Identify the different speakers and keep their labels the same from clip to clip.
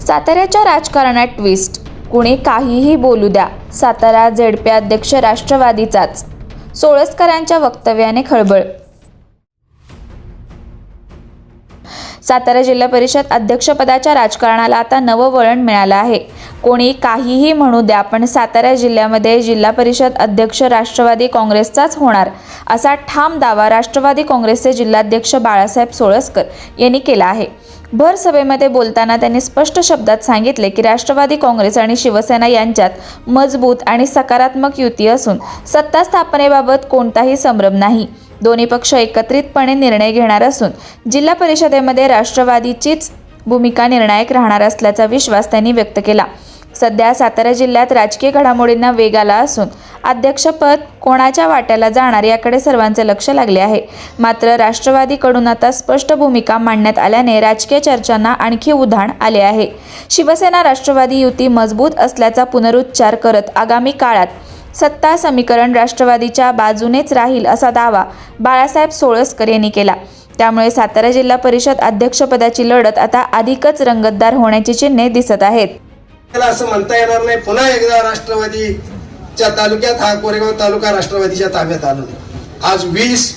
Speaker 1: साताऱ्याच्या राजकारणात ट्विस्ट, कुणी काहीही बोलू द्या, सातारा झेडपी अध्यक्ष राष्ट्रवादीचाच, सोळसकरांच्या वक्तव्याने खळबळ। सातारा जिल्हा परिषद अध्यक्षपदाच्या राजकारणाला आता नवं वळण मिळालं आहे। कोणी काहीही म्हणू द्या, पण सातारा जिल्ह्यामध्ये जिल्हा परिषद अध्यक्ष राष्ट्रवादी काँग्रेसचाच होणार, असा ठाम दावा राष्ट्रवादी काँग्रेसचे जिल्हाध्यक्ष बाळासाहेब सोळसकर यांनी केला आहे। भर सभेमध्ये बोलताना त्यांनी स्पष्ट शब्दात सांगितले की राष्ट्रवादी काँग्रेस आणि शिवसेना यांच्यात मजबूत आणि सकारात्मक युती असून सत्ता स्थापनेबाबत कोणताही संभ्रम नाही। दोन्ही पक्ष एकत्रितपणे निर्णय घेणार असून जिल्हा परिषदेमध्ये राष्ट्रवादीचीच भूमिका निर्णायक राहणार असल्याचा विश्वास त्यांनी व्यक्त केला। सध्या सातारा जिल्ह्यात राजकीय घडामोडींना वेग आला असून अध्यक्षपद कोणाच्या वाट्याला जाणार याकडे सर्वांचे लक्ष लागले आहे। मात्र राष्ट्रवादीकडून आता स्पष्ट भूमिका मांडण्यात आल्याने राजकीय चर्चांना आणखी उधाण आले आहे। शिवसेना राष्ट्रवादी युती मजबूत असल्याचा पुनरुच्चार करत आगामी काळात सत्ता समीकरण राष्ट्रवादीच्या बाजूनेच राहील असा दावा बाळासाहेब सोळसकर यांनी केला। त्यामुळे सातारा जिल्हा परिषद अध्यक्षपदाची लढत आता अधिकच रंगतदार होण्याची चिन्हे दिसत आहेत।
Speaker 2: असं म्हणता येणार नाही पुन्हा एकदा राष्ट्रवादीच्या तालुक्यात हा कोरेगाव तालुका राष्ट्रवादीच्या ताब्यात आलो। आज 20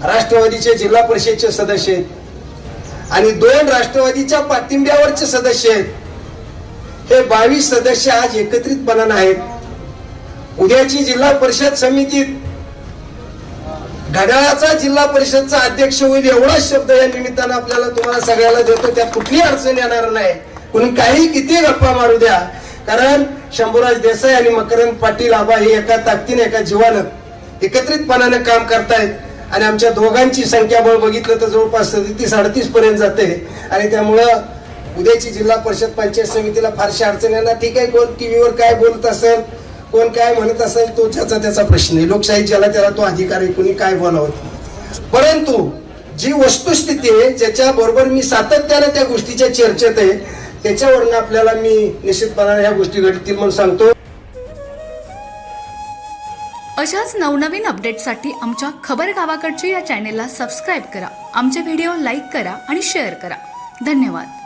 Speaker 2: राष्ट्रवादीचे जिल्हा परिषदचे सदस्य आहेत आणि 2 राष्ट्रवादीच्या पाठिंब्यावरचे सदस्य आहेत। हे 22 सदस्य आज एकत्रितपणाने आहेत। उद्याची जिल्हा परिषद समितीत घड्याळाचा जिल्हा परिषदचा अध्यक्ष होईल एवढाच शब्द या निमित्तानं आपल्याला तुम्हाला सगळ्याला देतो। त्यात कुठली अडचण येणार नाही। कुणी काही किती गप्पा मारू द्या, कारण शंभूराज देसाई आणि मकरंद पाटील आबा हे एका ताकदीने एका जीवानं एकत्रितपणाने काम करतायत आणि आमच्या दोघांची संख्याबळ बघितलं तर जवळपास 37-38 पर्यंत जाते आणि त्यामुळं उद्याची जिल्हा परिषद पंचायत समितीला फारशी अडचण येणार। ठीक आहे, कोण टीव्हीवर काय बोलत असेल, कोण काय म्हणत असेल, तो त्याचा प्रश्न आहे। लोकशाही ज्याला त्याला तो अधिकार आहे, कोणी काय बोलावं। परंतु जी वस्तुस्थिती आहे ज्याच्या बरोबर मी सातत्याने त्या गोष्टीच्या चर्चेत आहे, त्याच्यावरून आपल्याला मी निश्चितपणाने ह्या गोष्टी घडतील म्हणून सांगतो।
Speaker 3: अशाच नवनवीन अपडेटसाठी आमच्या खबर गावाकडची या चॅनेलला सबस्क्राईब करा, आमचे व्हिडिओ लाईक करा आणि शेअर करा। धन्यवाद।